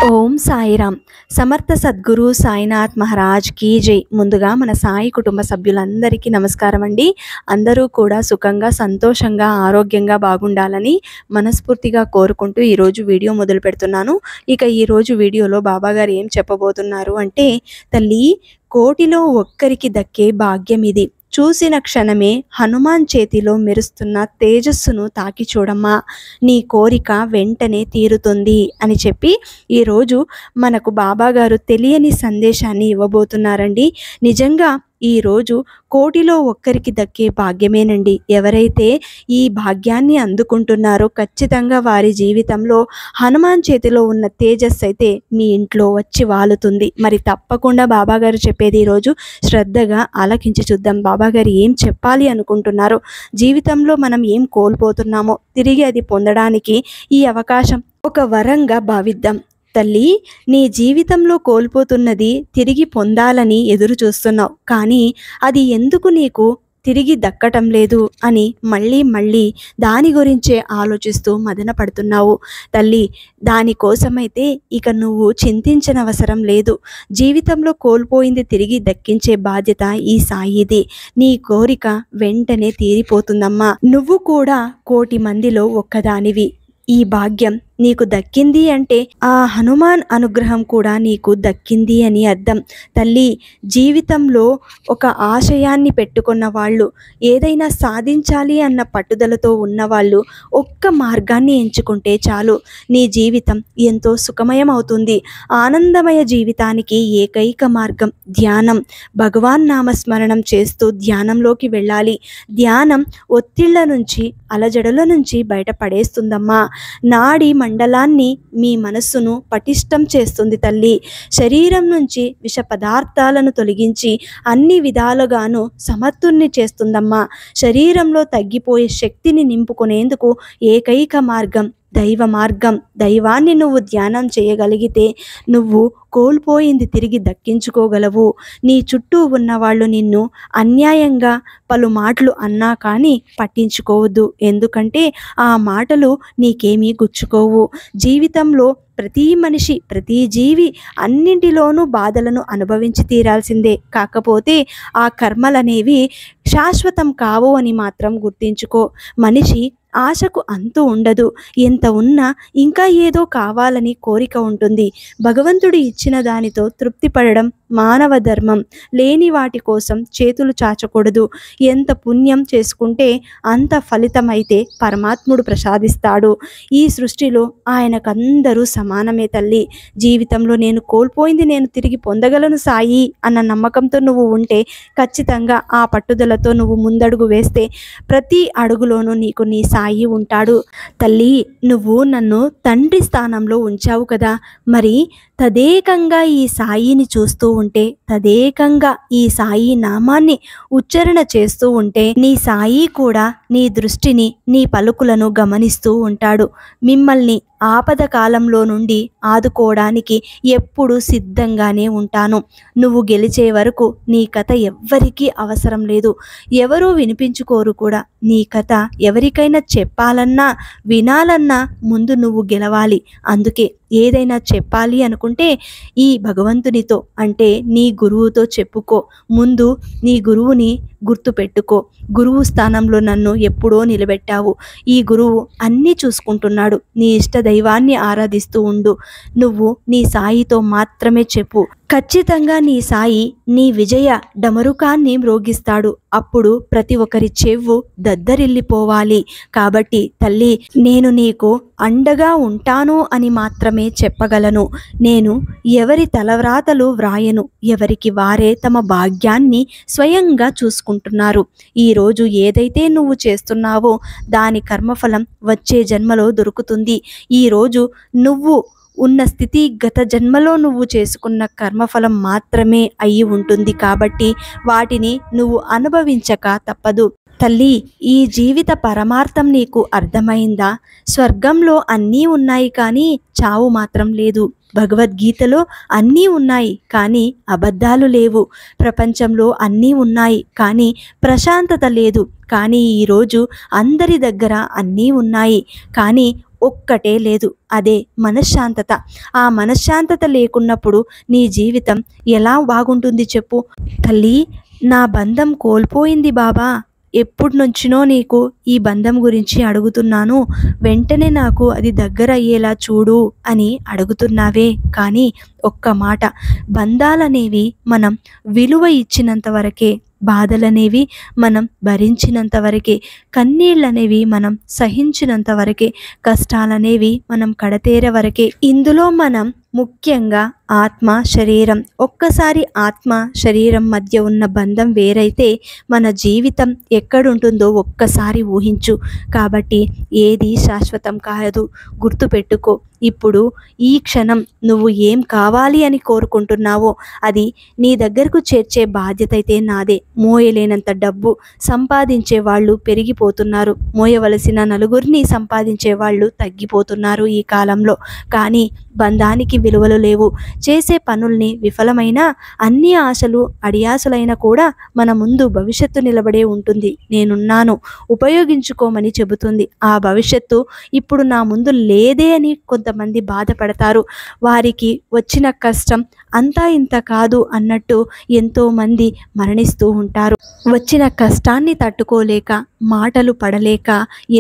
ఓం సాయిరామ్. సమర్థ సద్గురు సాయినాథ్ మహారాజ్ కీ జై. ముందుగా మన సాయి కుటుంబ సభ్యులందరికీ నమస్కారం అండి. అందరూ కూడా సుఖంగా, సంతోషంగా, ఆరోగ్యంగా బాగుండాలని మనస్ఫూర్తిగా కోరుకుంటూ ఈరోజు వీడియో మొదలు పెడుతున్నాను. ఇక ఈరోజు వీడియోలో బాబాగారు ఏం చెప్పబోతున్నారు అంటే, తల్లి, కోటిలో ఒక్కరికి దక్కే భాగ్యం ఇది. చూసిన క్షణమే హనుమాన్ చేతిలో మెరుస్తున్న తేజస్సును తాకి చూడమ్మా, నీ కోరిక వెంటనే తీరుతుంది అని చెప్పి ఈరోజు మనకు బాబాగారు తెలియని సందేశాన్ని ఇవ్వబోతున్నారండి. నిజంగా ఈరోజు కోటిలో ఒక్కరికి దక్కే భాగ్యమేనండి. ఎవరైతే ఈ భాగ్యాన్ని అందుకుంటున్నారో ఖచ్చితంగా వారి జీవితంలో హనుమాన్ చేతిలో ఉన్న తేజస్సు అయితే మీ ఇంట్లో వచ్చి వాలుతుంది. మరి తప్పకుండా బాబాగారు చెప్పేది ఈరోజు శ్రద్ధగా ఆలకించి చూద్దాం. బాబాగారు ఏం చెప్పాలి అనుకుంటున్నారో, జీవితంలో మనం ఏం కోల్పోతున్నామో తిరిగి అది పొందడానికి ఈ అవకాశం ఒక వరంగా భావిద్దాం. తల్లి, నీ జీవితంలో కోల్పోతున్నది తిరిగి పొందాలని ఎదురు చూస్తున్నావు, కానీ అది ఎందుకు నీకు తిరిగి దక్కటం లేదు అని మళ్ళీ దాని గురించే ఆలోచిస్తూ మదన పడుతున్నావు. తల్లి, దానికోసమైతే ఇక నువ్వు చింతించనవసరం లేదు. జీవితంలో కోల్పోయింది తిరిగి దక్కించే బాధ్యత ఈ సాయిది. నీ కోరిక వెంటనే తీరిపోతుందమ్మా. నువ్వు కూడా కోటి మందిలో ఒక్కదానివి. ఈ భాగ్యం నీకు దక్కింది అంటే ఆ హనుమాన్ అనుగ్రహం కూడా నీకు దక్కింది అని అర్థం. తల్లి, జీవితంలో ఒక ఆశయాన్ని పెట్టుకున్న వాళ్ళు, ఏదైనా సాధించాలి అన్న పట్టుదలతో ఉన్నవాళ్ళు ఒక్క మార్గాన్ని ఎంచుకుంటే చాలు, నీ జీవితం ఎంతో సుఖమయం అవుతుంది. ఆనందమయ జీవితానికి ఏకైక మార్గం ధ్యానం. భగవాన్ నామస్మరణం చేస్తూ ధ్యానంలోకి వెళ్ళాలి. ధ్యానం ఒత్తిళ్ల నుంచి, అలజడుల నుంచి బయటపడేస్తుందమ్మా. నాడి మండలాన్ని, మీ మనస్సును పటిష్టం చేస్తుంది తల్లి. శరీరం నుంచి విష పదార్థాలను తొలగించి అన్ని విధాలుగాను సమర్థుణ్ణి చేస్తుందమ్మా. శరీరంలో తగ్గిపోయే శక్తిని నింపుకునేందుకు ఏకైక మార్గం దైవ మార్గం. దైవాన్ని నువ్వు ధ్యానం చేయగలిగితే నువ్వు కోల్పోయింది తిరిగి దక్కించుకోగలవు. నీ చుట్టూ ఉన్నవాళ్ళు నిన్ను అన్యాయంగా పలు మాటలు అన్నా కానీ పట్టించుకోవద్దు. ఎందుకంటే ఆ మాటలు నీకేమీ గుచ్చుకోవు. జీవితంలో ప్రతి మనిషి, ప్రతి జీవి అన్నింటిలోనూ బాధలను అనుభవించి తీరాల్సిందే. కాకపోతే ఆ కర్మలనేవి శాశ్వతం కావు అని మాత్రం గుర్తించుకో. మనిషి ఆశకు అంతు ఉండదు. ఎంత ఉన్నా ఇంకా ఏదో కావాలని కోరిక ఉంటుంది. భగవంతుడు ఇచ్చిన దానితో తృప్తి పడడం మానవ ధర్మం. లేని వాటి కోసం చేతులు చాచకూడదు. ఎంత పుణ్యం చేసుకుంటే అంత ఫలితమైతే పరమాత్ముడు ప్రసాదిస్తాడు. ఈ సృష్టిలో ఆయనకందరూ సమానమే తల్లి. జీవితంలో నేను కోల్పోయింది నేను తిరిగి పొందగలను సాయి అన్న నమ్మకంతో నువ్వు ఉంటే, ఖచ్చితంగా ఆ పట్టుదలతో నువ్వు ముందడుగు వేస్తే ప్రతి అడుగులోనూ నీకు నీ సాయి ఉంటాడు. తల్లి, నువ్వు నన్ను తండ్రి స్థానంలో ఉంచావు కదా, మరి తదేకంగా ఈ సాయిని చూస్తూ ఉంటే, తదేకంగా ఈ సాయి నామాన్ని ఉచ్చారణ చేస్తూ ఉంటే, నీ సాయి కూడా నీ దృష్టిని, నీ పలుకులను గమనిస్తూ ఉంటాడు. మిమ్మల్ని ఆపద కాలంలో నుండి ఆదుకోవడానికి ఎప్పుడు సిద్ధంగానే ఉంటాను. నువ్వు గెలిచే వరకు నీ కథ ఎవ్వరికీ అవసరం లేదు. ఎవరూ వినిపించుకోరు కూడా. నీ కథ ఎవరికైనా చెప్పాలన్నా, వినాలన్నా ముందు నువ్వు గెలవాలి. అందుకే ఏదైనా చెప్పాలి అనుకుంటే ఈ భగవంతునితో, అంటే నీ గురువుతో చెప్పుకో. ముందు నీ గురువుని గుర్తుపెట్టుకో. గురువు స్థానంలో నన్ను ఎప్పుడో నిలబెట్టావు. ఈ గురువు అన్నీ చూసుకుంటున్నాడు. నీ ఇష్ట దైవాన్ని ఆరాధిస్తూ ఉండు. నువ్వు నీ సాయితో మాత్రమే చెప్పు. ఖచ్చితంగా నీ సాయి నీ విజయ డమరుకాన్ని మ్రోగిస్తాడు. అప్పుడు ప్రతి ఒక్కరి చెవు దద్దరిల్లిపోవాలి. కాబట్టి తల్లి, నేను నీకు అండగా ఉంటాను అని మాత్రమే చెప్పగలను. నేను ఎవరి తలవ్రాతలు వ్రాయను. ఎవరికి వారే తమ భాగ్యాన్ని స్వయంగా చూసుకుంటున్నారు. ఈరోజు ఏదైతే నువ్వు చేస్తున్నావో దాని కర్మఫలం వచ్చే జన్మలో దొరుకుతుంది. ఈరోజు నువ్వు ఉన్న స్థితి గత జన్మలో నువ్వు చేసుకున్న కర్మఫలం మాత్రమే అయి ఉంటుంది. కాబట్టి వాటిని నువ్వు అనుభవించక తప్పదు. తల్లి, ఈ జీవిత పరమార్థం నీకు అర్థమైందా? స్వర్గంలో అన్నీ ఉన్నాయి కానీ చావు మాత్రం లేదు. భగవద్గీతలో అన్నీ ఉన్నాయి కానీ అబద్ధాలు లేవు. ప్రపంచంలో అన్నీ ఉన్నాయి కానీ ప్రశాంతత లేదు. కానీ ఈరోజు అందరి దగ్గర అన్నీ ఉన్నాయి, కానీ ఒక్కటే లేదు, అదే మనశ్శాంతత. ఆ మనశ్శాంతత లేకున్నప్పుడు నీ జీవితం ఎలా బాగుంటుంది చెప్పు? తల్లి, నా బంధం కోల్పోయింది బాబా, ఎప్పటి నుంచినో నీకు ఈ బంధం గురించి అడుగుతున్నాను, వెంటనే నాకు అది దగ్గర అయ్యేలా చూడు అని అడుగుతున్నావే. కానీ ఒక్క మాట, బంధాలనేవి మనం విలువ ఇచ్చినంత వరకే, బాధలనేవి మనం భరించినంత వరకే, కన్నీళ్ళనేవి మనం సహించినంత వరకే, కష్టాలనేవి మనం కడతేరే వరకే. ఇందులో మనం ముఖ్యంగా ఆత్మ శరీరం, ఒక్కసారి ఆత్మ శరీరం మధ్య ఉన్న బంధం వేరైతే మన జీవితం ఎక్కడుంటుందో ఒక్కసారి ఊహించు. కాబట్టి ఏది శాశ్వతం కాదు, గుర్తుపెట్టుకో. ఇప్పుడు ఈ క్షణం నువ్వు ఏం కావాలి అని కోరుకుంటున్నావో అది నీ దగ్గరకు చేర్చే బాధ్యత అయితే నాదే. మోయలేనంత డబ్బు సంపాదించే వాళ్ళు పెరిగిపోతున్నారు, మోయవలసిన నలుగురిని సంపాదించే వాళ్ళు తగ్గిపోతున్నారు ఈ కాలంలో. కానీ బంధానికి విలువలు లేవు. చేసే పనుల్ని విఫలమైనా అన్ని ఆశలు అడియాసలైనా కూడా మన ముందు భవిష్యత్తు నిలబడే ఉంటుంది. నేనున్నాను, ఉపయోగించుకోమని చెబుతుంది. ఆ భవిష్యత్తు ఇప్పుడు నా ముందు లేదే అని కొంతమంది బాధపడతారు. వారికి వచ్చిన కష్టం అంతా ఇంత కాదు అన్నట్టు ఎంతోమంది మరణిస్తూ ఉంటారు. వచ్చిన కష్టాన్ని తట్టుకోలేక, మాటలు పడలేక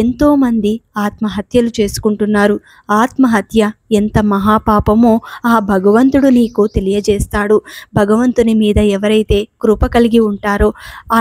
ఎంతోమంది ఆత్మహత్యలు చేసుకుంటున్నారు. ఆత్మహత్య ఎంత మహాపాపమో ఆ భగవంతుడు నీకు తెలియజేస్తాడు. భగవంతుని మీద ఎవరైతే కృప కలిగి ఉంటారో,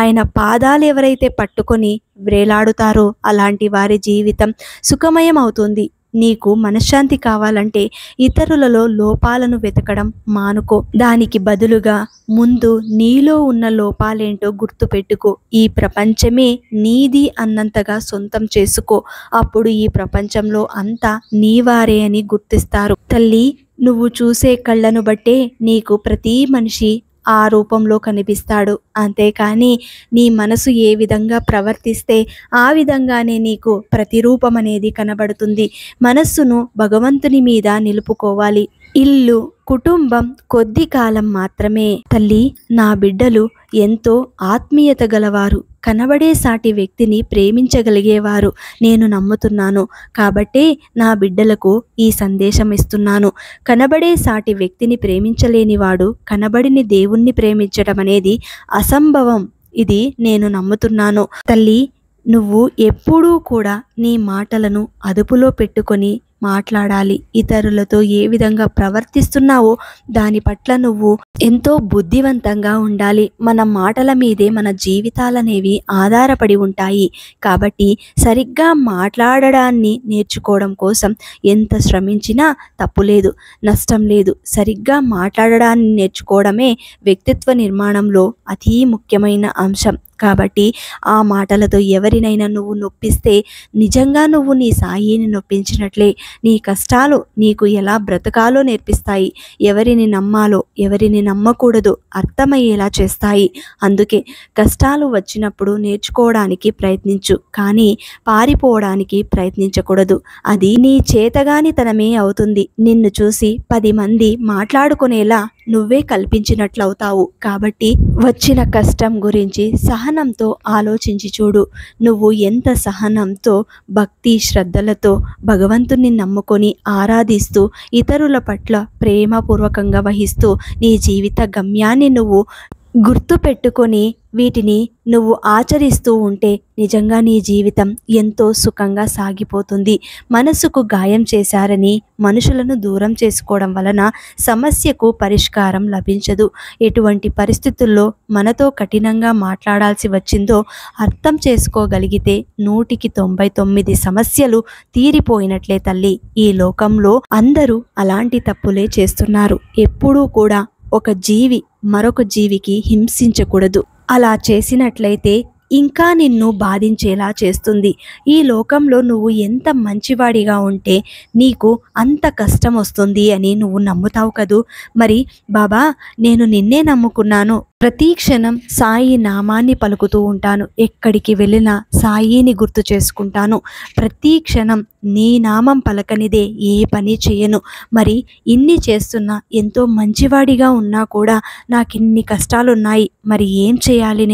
ఆయన పాదాలు ఎవరైతే పట్టుకొని వ్రేలాడుతారో అలాంటి వారి జీవితం సుఖమయం అవుతుంది. నీకు మనశ్శాంతి కావాలంటే ఇతరులలో లోపాలను వెతకడం మానుకో. దానికి బదులుగా ముందు నీలో ఉన్న లోపాలేంటో గుర్తుపెట్టుకో. ఈ ప్రపంచమే నీది అన్నంతగా సొంతం చేసుకో. అప్పుడు ఈ ప్రపంచంలో అంతా నీవారే అని గుర్తిస్తారు. తల్లి, నువ్వు చూసే కళ్ళను బట్టే నీకు ప్రతి మనిషి ఆ రూపంలో కనిపిస్తాడు. అంతేకాని నీ మనసు ఏ విధంగా ప్రవర్తిస్తే ఆ విధంగానే నీకు ప్రతిరూపం అనేది కనబడుతుంది. మనస్సును భగవంతుని మీద నిలుపుకోవాలి. ఇల్లు, కుటుంబం కొద్ది కాలం మాత్రమే. తల్లి, నా బిడ్డలు ఎంతో ఆత్మీయత గలవారు, కనబడే సాటి వ్యక్తిని ప్రేమించగలిగేవారు నేను నమ్ముతున్నాను. కాబట్టే నా బిడ్డలకు ఈ సందేశం ఇస్తున్నాను. కనబడే సాటి వ్యక్తిని ప్రేమించలేనివాడు కనబడిని దేవుణ్ణి ప్రేమించడం అనేది అసంభవం. ఇది నేను నమ్ముతున్నాను. తల్లి, నువ్వు ఎప్పుడూ కూడా నీ మాటలను అదుపులో పెట్టుకొని మాట్లాడాలి. ఇతరులతో ఏ విధంగా ప్రవర్తిస్తున్నావో దాని పట్ల నువ్వు ఎంతో బుద్ధివంతంగా ఉండాలి. మన మాటల మీదే మన జీవితాలనేవి ఆధారపడి ఉంటాయి. కాబట్టి సరిగ్గా మాట్లాడడాన్ని నేర్చుకోవడం కోసం ఎంత శ్రమించినా తప్పులేదు, నష్టం లేదు. సరిగ్గా మాట్లాడడాన్ని నేర్చుకోవడమే వ్యక్తిత్వ నిర్మాణంలో అతి ముఖ్యమైన అంశం. కాబట్టి ఆ మాటలతో ఎవరినైనా నువ్వు నొప్పిస్తే నిజంగా నువ్వు నీ సాయిని నొప్పించినట్లే. నీ కష్టాలు నీకు ఎలా బ్రతకాలో నేర్పిస్తాయి, ఎవరిని నమ్మాలో ఎవరిని నమ్మకూడదో అర్థమయ్యేలా చేస్తాయి. అందుకే కష్టాలు వచ్చినప్పుడు నేర్చుకోవడానికి ప్రయత్నించు, కానీ పారిపోవడానికి ప్రయత్నించకూడదు. అది నీ చేతగానితనమే అవుతుంది. నిన్ను చూసి 10 మంది మాట్లాడుకునేలా నువ్వే కల్పించినట్లవుతావు. కాబట్టి వచ్చిన కష్టం గురించి సహనంతో ఆలోచించి చూడు. నువ్వు ఎంత సహనంతో, భక్తి శ్రద్ధలతో భగవంతుని నమ్ముకొని ఆరాధిస్తూ ఇతరుల పట్ల ప్రేమపూర్వకంగా వహిస్తూ నీ జీవిత గమ్యాన్ని నువ్వు గుర్తు పెట్టుకొని వీటిని నువ్వు ఆచరిస్తూ ఉంటే నిజంగా నీ జీవితం ఎంతో సుఖంగా సాగిపోతుంది. మనసుకు గాయం చేశారని మనుషులను దూరం చేసుకోవడం వలన సమస్యకు పరిష్కారం లభించదు. ఎటువంటి పరిస్థితుల్లో మనతో కఠినంగా మాట్లాడాల్సి వచ్చిందో అర్థం చేసుకోగలిగితే 100కి 99 సమస్యలు తీరిపోయినట్లే తల్లి. ఈ లోకంలో అందరూ అలాంటి తప్పులే చేస్తున్నారు. ఎప్పుడూ కూడా ఒక జీవి మరొక జీవికి హింసించకూడదు. అలా చేసినట్లయితే ఇంకా నిన్ను బాధించేలా చేస్తుంది. ఈ లోకంలో నువ్వు ఎంత మంచివాడిగా ఉంటే నీకు అంత కష్టం వస్తుంది అని నువ్వు నమ్ముతావు కదూ. మరి బాబా, నేను నిన్నే నమ్ముకున్నాను, ప్రతి క్షణం సాయి నామాన్ని పలుకుతూ ఉంటాను, ఎక్కడికి వెళ్ళినా సాయిని గుర్తు చేసుకుంటాను, ప్రతి క్షణం నీ నామం పలకనిదే ఏ పని చేయను. మరి ఇన్ని చేస్తున్నా, ఎంతో మంచివాడిగా ఉన్నా కూడా నాకిన్ని కష్టాలున్నాయి. మరి ఏం చేయాలి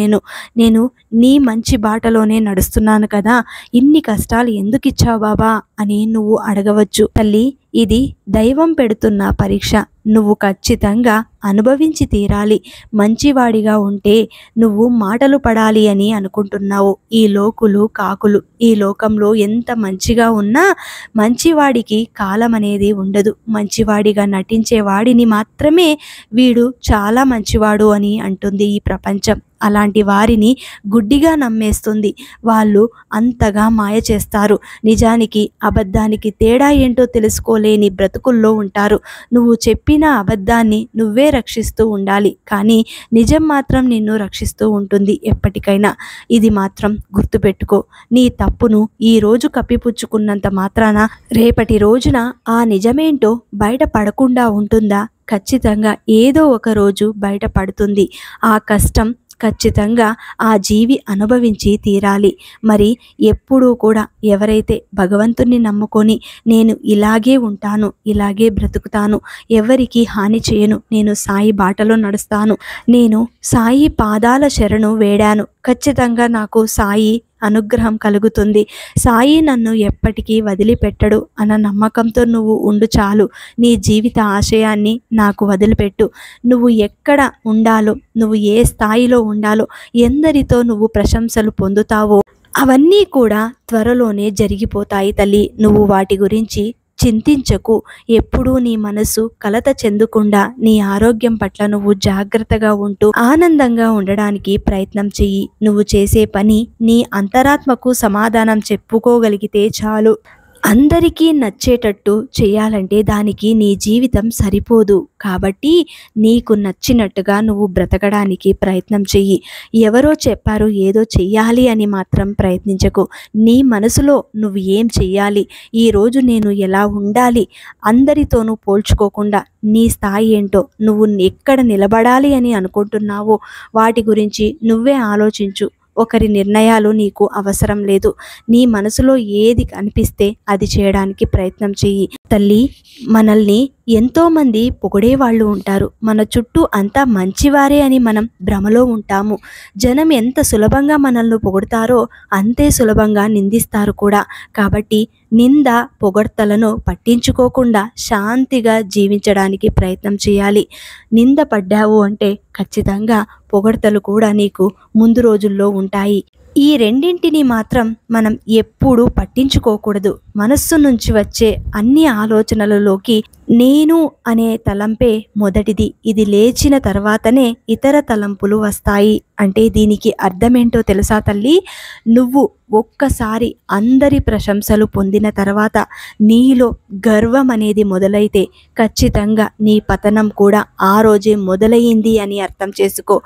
నేను నీ మంచి బాటలోనే నడుస్తున్నాను కదా, ఇన్ని కష్టాలు ఎందుకు ఇచ్చావు బాబా అని నువ్వు అడగవచ్చు. తల్లి, ఇది దైవం పెడుతున్న పరీక్ష. నువ్వు ఖచ్చితంగా అనుభవించి తీరాలి. మంచివాడిగా ఉంటే నువ్వు మాటలు పడాలి అని అనుకుంటున్నావు. ఈ లోకులు కాకులు ఈ లోకంలో ఎంత మంచిగా ఉన్నా మంచివాడికి కాలం అనేది ఉండదు. మంచివాడిగా నటించే వాడిని మాత్రమే వీడు చాలా మంచివాడు అని అంటుంది ఈ ప్రపంచం. అలాంటి వారిని గుడ్డిగా నమ్మేస్తుంది. వాళ్ళు అంతగా మాయ చేస్తారు. నిజానికి అబద్ధానికి తేడా ఏంటో తెలుసుకోలేని బ్రతుకుల్లో ఉంటారు. నువ్వు చెప్పిన అబద్ధాన్ని నువ్వే రక్షిస్తూ ఉండాలి, కానీ నిజం మాత్రం నిన్ను రక్షిస్తూ ఉంటుంది ఎప్పటికైనా. ఇది మాత్రం గుర్తుపెట్టుకో. నీ తప్పును ఈరోజు కప్పిపుచ్చుకున్నంత మాత్రాన రేపటి రోజున ఆ నిజమేంటో బయట పడకుండా ఉంటుందా? ఖచ్చితంగా ఏదో ఒక రోజు బయటపడుతుంది. ఆ కష్టం ఖచ్చితంగా ఆ జీవి అనుభవించి తీరాలి. మరి ఎప్పుడూ కూడా ఎవరైతే భగవంతుణ్ణి నమ్ముకొని నేను ఇలాగే ఉంటాను, ఇలాగే బ్రతుకుతాను, ఎవరికి హాని చేయను, నేను సాయి బాటలో నడుస్తాను, నేను సాయి పాదాల శరణు వేడాను, ఖచ్చితంగా నాకు సాయి అనుగ్రహం కలుగుతుంది, సాయి నన్ను ఎప్పటికీ వదిలిపెట్టడు అన్న నమ్మకంతో నువ్వు ఉండు చాలు. నీ జీవిత ఆశయాన్ని నాకు వదిలిపెట్టు. నువ్వు ఎక్కడ ఉండాలో, నువ్వు ఏ స్థాయిలో ఉండాలో, ఎందరితో నువ్వు ప్రశంసలు పొందుతావో అవన్నీ కూడా త్వరలోనే జరిగిపోతాయి తల్లి. నువ్వు వాటి గురించి చింతించకు. ఎప్పుడూ నీ మనసు కలత చెందకుండా నీ ఆరోగ్యం పట్ల నువ్వు జాగ్రత్తగా ఉంటూ ఆనందంగా ఉండడానికి ప్రయత్నం చెయ్యి. నువ్వు చేసే పని నీ అంతరాత్మకు సమాధానం చెప్పుకోగలిగితే చాలు. అందరికీ నచ్చేటట్టు చేయాలంటే దానికి నీ జీవితం సరిపోదు. కాబట్టి నీకు నచ్చినట్టుగా నువ్వు బ్రతకడానికి ప్రయత్నం చెయ్యి. ఎవరో చెప్పారు ఏదో చెయ్యాలి అని మాత్రం ప్రయత్నించకు. నీ మనసులో నువ్వు ఏం చెయ్యాలి, ఈరోజు నేను ఎలా ఉండాలి, అందరితోనూ పోల్చుకోకుండా నీ స్థాయి ఏంటో, నువ్వు ఎక్కడ నిలబడాలి అని అనుకుంటున్నావో వాటి గురించి నువ్వే ఆలోచించు. ఒకరి నిర్ణయాలు నీకు అవసరం లేదు. నీ మనసులో ఏది అనిపిస్తే అది చేయడానికి ప్రయత్నం చెయ్యి. తల్లి, మనల్ని ఎంతోమంది పొగిడేవాళ్ళు ఉంటారు. మన చుట్టూ అంతా మంచివారే అని మనం భ్రమలో ఉంటాము. జనం ఎంత సులభంగా మనల్ని పొగుడతారో అంతే సులభంగా నిందిస్తారు కూడా. కాబట్టి నింద పొగడ్తలను పట్టించుకోకుండా శాంతిగా జీవించడానికి ప్రయత్నం చేయాలి. నింద పడ్డావు అంటే ఖచ్చితంగా పొగడ్తలు కూడా నీకు ముందు రోజుల్లో ఉంటాయి. ఈ రెండింటిని మాత్రం మనం ఎప్పుడూ పట్టించుకోకూడదు. మనస్సు నుంచి వచ్చే అన్ని ఆలోచనలలోకి నేను అనే తలంపే మొదటిది. ఇది లేచిన తర్వాతనే ఇతర తలంపులు వస్తాయి. అంటే దీనికి అర్థమేంటో తెలుసా తల్లి? నువ్వు ఒక్కసారి అందరి ప్రశంసలు పొందిన తర్వాత నీలో గర్వం అనేది మొదలైతే ఖచ్చితంగా నీ పతనం కూడా ఆ రోజే మొదలయ్యింది అని అర్థం చేసుకో.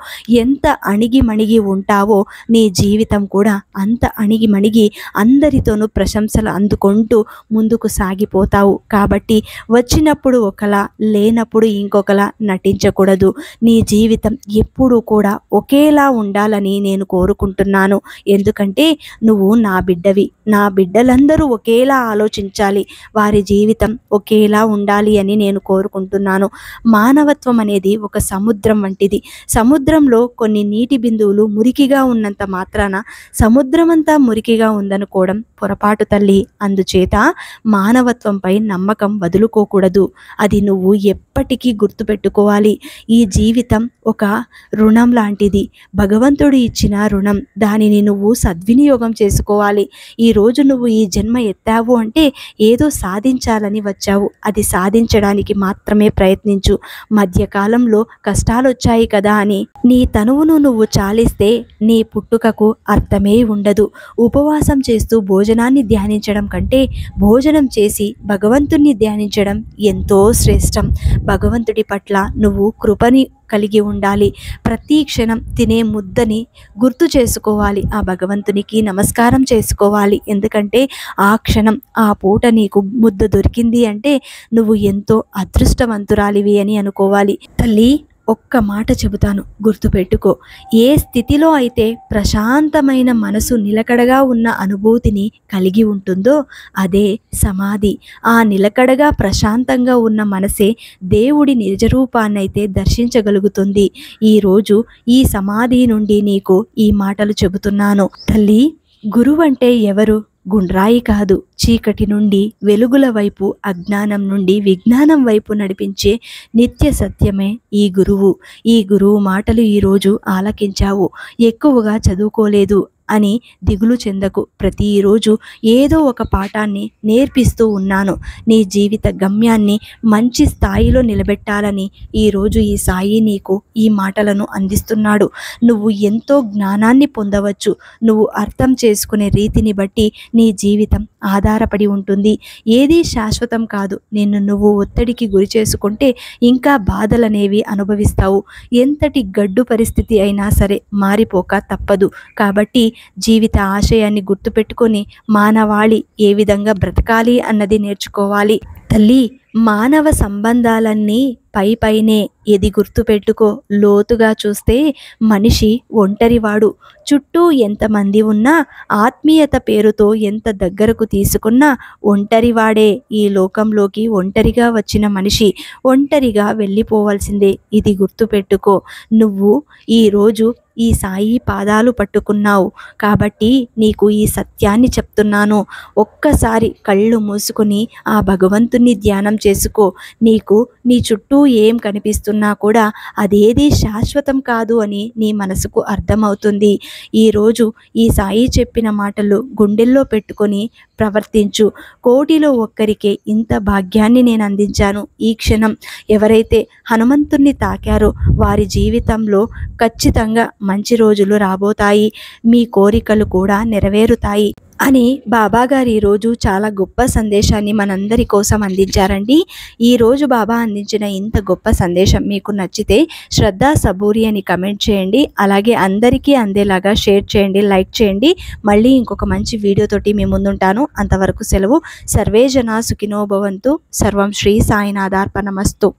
ఎంత అణిగిమణిగి ఉంటావో నీ జీవితం కూడా అంత అణిగిమణిగి అందరితోనూ ప్రశంసలు అందుకుంటూ ముందుకు సాగిపోతావు. కాబట్టి వచ్చినప్పుడు ఒకలా, లేనప్పుడు ఇంకొకలా నటించకూడదు. నీ జీవితం ఎప్పుడూ కూడా ఒకేలా ఉండాలని నేను కోరుకుంటున్నాను. ఎందుకంటే నువ్వు నా బిడ్డవి. నా బిడ్డలందరూ ఒకేలా ఆలోచించాలి, వారి జీవితం ఒకేలా ఉండాలి అని నేను కోరుకుంటున్నాను. మానవత్వం అనేది ఒక సముద్రం వంటిది. సముద్రంలో కొన్ని నీటి బిందువులు మురికిగా ఉన్నంత మాత్రాన సముద్రమంతా మురికిగా ఉందనుకోవడం పొరపాటు తల్లి. అందుచేత మానవత్వంపై నమ్మకం వదులుకోకూడదు. అది నువ్వు ఎప్పటికీ గుర్తుపెట్టుకోవాలి. ఈ జీవితం ఒక రుణం లాంటిది, భగవంతుడు ఇచ్చిన రుణం. దానిని నువ్వు సద్వినియోగం చేసుకోవాలి. ఈరోజు నువ్వు ఈ జన్మ ఎత్తావు అంటే ఏదో సాధించాలని వచ్చావు. అది సాధించడానికి మాత్రమే ప్రయత్నించు. మధ్యకాలంలో కష్టాలు వచ్చాయి కదా అని నీ తనువును నువ్వు చాలిస్తే నీ పుట్టుకకు అర్థమే ఉండదు. ఉపవాసం చేస్తూ భోజనాన్ని ధ్యానించడం కంటే భోజనం చేసి భగవంతుణ్ణి ధ్యానించడం ఎంతో శ్రేష్టం. భగవంతుడి పట్ల నువ్వు కృపని కలిగి ఉండాలి. ప్రతి క్షణం తినే ముద్దని గుర్తు చేసుకోవాలి. ఆ భగవంతునికి నమస్కారం చేసుకోవాలి. ఎందుకంటే ఆ క్షణం, ఆ పూట నీకు ముద్ద దొరికింది అంటే నువ్వు ఎంతో అదృష్టవంతురాలివి అని అనుకోవాలి. తల్లి, ఒక్క మాట చెబుతాను, గుర్తుపెట్టుకో. ఏ స్థితిలో అయితే ప్రశాంతమైన మనసు నిలకడగా ఉన్న అనుభూతిని కలిగి ఉంటుందో అదే సమాధి. ఆ నిలకడగా ప్రశాంతంగా ఉన్న మనసే దేవుడి నిజరూపాన్నైతే దర్శించగలుగుతుంది. ఈరోజు ఈ సమాధి నుండి నీకు ఈ మాటలు చెబుతున్నాను. తల్లి, గురువంటే ఎవరు? గుండ్రాయి కాదు, చీకటి నుండి వెలుగుల వైపు, అజ్ఞానం నుండి విజ్ఞానం వైపు నడిపించే నిత్య సత్యమే ఈ గురువు. ఈ గురువు మాటలు ఈరోజు ఆలకించావు, ఎక్కువగా చదువుకోలేదు అని దిగులు చెందకు. ప్రతిరోజు ఏదో ఒక పాఠాన్ని నేర్పిస్తూ ఉన్నాను. నీ జీవిత గమ్యాన్ని మంచి స్థాయిలో నిలబెట్టాలని ఈరోజు ఈ సాయి నీకు ఈ మాటలను అందిస్తున్నాడు. నువ్వు ఎంతో జ్ఞానాన్ని పొందవచ్చు. నువ్వు అర్థం చేసుకునే రీతిని బట్టి నీ జీవితం ఆధారపడి ఉంటుంది. ఏదీ శాశ్వతం కాదు. నిన్ను నువ్వు ఒత్తిడికి గురి చేసుకుంటే ఇంకా బాధలనేవి అనుభవిస్తావు. ఎంతటి గడ్డు పరిస్థితి అయినా సరే మారిపోక తప్పదు. కాబట్టి జీవిత ఆశయాన్ని గుర్తుపెట్టుకొని మానవాళి ఏ విధంగా బ్రతకాలి అన్నది నేర్చుకోవాలి. తల్లి, మానవ సంబంధాలన్నీ పైనే. ఇది గుర్తుపెట్టుకో. లోతుగా చూస్తే మనిషి ఒంటరివాడు. చుట్టూ ఎంతమంది ఉన్నా, ఆత్మీయత పేరుతో ఎంత దగ్గరకు తీసుకున్నా ఒంటరివాడే. ఈ లోకంలోకి ఒంటరిగా వచ్చిన మనిషి ఒంటరిగా వెళ్ళిపోవాల్సిందే. ఇది గుర్తుపెట్టుకో. నువ్వు ఈరోజు ఈ సాయి పాదాలు పట్టుకున్నావు కాబట్టి నీకు ఈ సత్యాన్ని చెప్తున్నాను. ఒక్కసారి కళ్ళు మూసుకొని ఆ భగవంతుని ధ్యానం చేసుకో. నీకు నీ చుట్టూ ఏం కనిపిస్తున్నా కూడా అదేది శాశ్వతం కాదు అని నీ మనసుకు అర్థమవుతుంది. ఈరోజు ఈ సాయి చెప్పిన మాటలు గుండెల్లో పెట్టుకొని ప్రవర్తించు. కోటిలో ఒక్కరికే ఇంత భాగ్యాన్ని నేను అందించాను. ఈ క్షణం ఎవరైతే హనుమంతుణ్ణి తాకారో వారి జీవితంలో ఖచ్చితంగా మంచి రోజులు రాబోతాయి. మీ కోరికలు కూడా నెరవేరుతాయి అని బాబాగారు ఈరోజు చాలా గొప్ప సందేశాన్ని మనందరి కోసం అందించారండి. ఈరోజు బాబా అందించిన ఇంత గొప్ప సందేశం మీకు నచ్చితే శ్రద్ధ సబూరి అని కమెంట్ చేయండి. అలాగే అందరికీ అందేలాగా షేర్ చేయండి, లైక్ చేయండి. మళ్ళీ ఇంకొక మంచి వీడియోతోటి మీ ముందుంటాను. అంతవరకు సెలవు. సర్వే జనా సుఖినో భవంతు. సర్వం శ్రీ సాయినాథార్పణమస్తు.